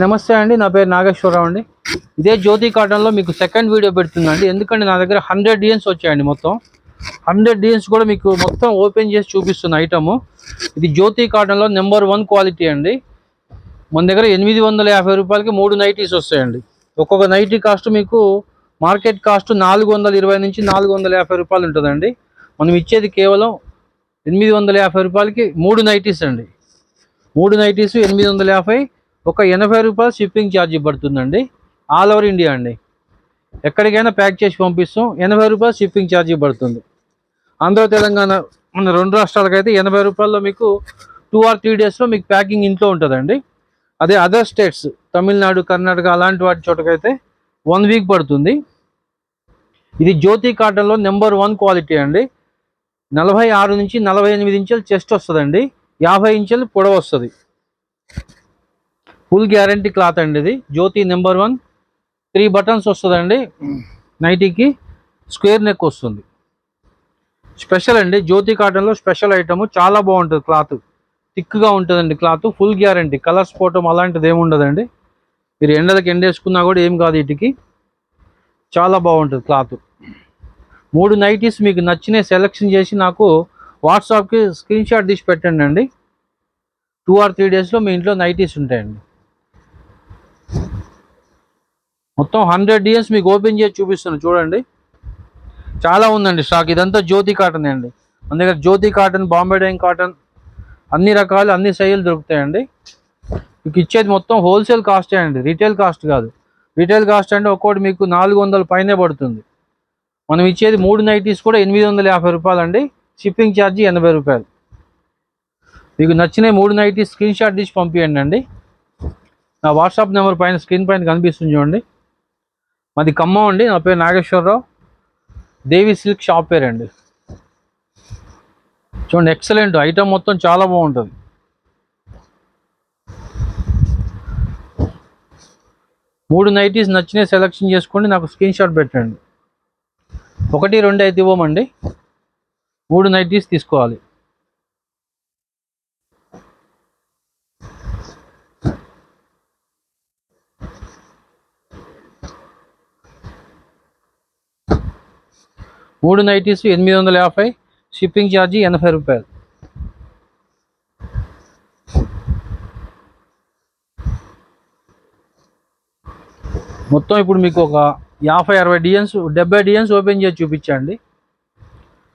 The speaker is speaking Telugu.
నమస్తే అండి, నా పేరు నాగేశ్వరరావు అండి. ఇదే జ్యోతి కాటన్లో మీకు సెకండ్ వీడియో పెడుతుందండి. ఎందుకంటే నా దగ్గర 100 డిజైన్స్ వచ్చాయండి. మొత్తం 100 డిజైన్స్ కూడా మీకు మొత్తం ఓపెన్ చేసి చూపిస్తున్న ఐటము. ఇది జ్యోతి కాటన్లో నెంబర్ 1 క్వాలిటీ అండి. మన దగ్గర 850 రూపాయలకి 3 నైటీస్ వస్తాయండి. ఒక్కొక్క నైటీ కాస్ట్ మీకు మార్కెట్ కాస్ట్ 420 నుంచి 450 రూపాయలు ఉంటుందండి. మనం ఇచ్చేది కేవలం 850 రూపాయలకి 3 నైటీస్ అండి. 3 నైటీస్ 850, ఒక 80 రూపాయలు షిప్పింగ్ ఛార్జీ పడుతుందండి. ఆల్ ఓవర్ ఇండియా అండి, ఎక్కడికైనా ప్యాక్ చేసి పంపిస్తాం. 80 రూపాయలు షిప్పింగ్ ఛార్జీ పడుతుంది. ఆంధ్ర తెలంగాణ మన 2 రాష్ట్రాలకైతే 80 రూపాయల్లో మీకు 2 or 3 డేస్లో మీకు ప్యాకింగ్ ఇంట్లో ఉంటుందండి. అదే అదర్ స్టేట్స్ తమిళనాడు, కర్ణాటక అలాంటి వాటి చోటకైతే 1 వీక్ పడుతుంది. ఇది జ్యోతి కాటన్లో నెంబర్ 1 క్వాలిటీ అండి. 46 నుంచి 48 ఇంచుల చెస్ట్ వస్తుందండి. 50 ఇంచులు పొడవు వస్తుంది. ఫుల్ గ్యారంటీ క్లాత్ అండి. ఇది జ్యోతి నెంబర్ 1. 3 బటన్స్ వస్తుందండి. నైటీకి స్క్వేర్ నెక్ వస్తుంది. స్పెషల్ అండి, జ్యోతి కాటన్లో స్పెషల్ ఐటమ్. చాలా బాగుంటుంది. క్లాత్ థిక్గా ఉంటుందండి. Cloth full guarantee. కలర్స్ పోవటం అలాంటిది ఏమి ఉండదండి. మీరు ఎండలకు ఎండేసుకున్నా కూడా ఏం కాదు. వీటికి చాలా బాగుంటుంది క్లాత్. 3 నైటీస్ మీకు నచ్చినవి సెలెక్షన్ చేసి నాకు వాట్సాప్కి స్క్రీన్ షాట్ తీసి పెట్టండి అండి. 2 or 3 డేస్లో మీ ఇంట్లో నైటీస్ ఉంటాయండి. మొత్తం 100 డిజైన్స్ మీకు ఓపెన్ చేసి చూపిస్తున్నాను చూడండి. చాలా ఉందండి స్టాక్. ఇదంతా జ్యోతి కాటన్ అండి. మన దగ్గర జ్యోతి కాటన్, బాంబే డైయింగ్ కాటన్, అన్ని రకాలు అన్ని సైజులు దొరుకుతాయండి. మీకు ఇచ్చేది మొత్తం హోల్సేల్ కాస్టే అండి, రీటైల్ కాస్ట్ కాదు. రీటైల్ కాస్ట్ అంటే ఒక్కోటి మీకు 400 పైనే పడుతుంది. మనం ఇచ్చేది 3 నైటీస్ కూడా 850 రూపాయలు అండి. షిప్పింగ్ ఛార్జీ 80 రూపాయలు. మీకు నచ్చిన 3 నైటీస్ స్క్రీన్ షాట్ తీసి పంపించండి అండి. నా వాట్సాప్ నెంబర్ పైన స్క్రీన్ పైన కనిపిస్తుంది చూడండి. మాది ఖమ్మం అండి. నా పేరు నాగేశ్వరరావు. దేవి సిల్క్ షాప్ పేరండి. చూడండి, ఎక్సలెంట్ ఐటమ్. మొత్తం చాలా బాగుంటుంది. మూడు నైటీస్ నచ్చినవి సెలెక్షన్ చేసుకోండి, నాకు స్క్రీన్ షాట్ పెట్టండి. 1, 2 అయితే ఇవ్వమండి. 3 నైటీస్ తీసుకోవాలి. మూడు నైటీస్ 850, షిప్పింగ్ ఛార్జీ 80 రూపాయలు. మొత్తం ఇప్పుడు మీకు ఒక 50-60 డిజైన్స్ 70 డిజైన్స్ ఓపెన్ చేసి చూపించండి.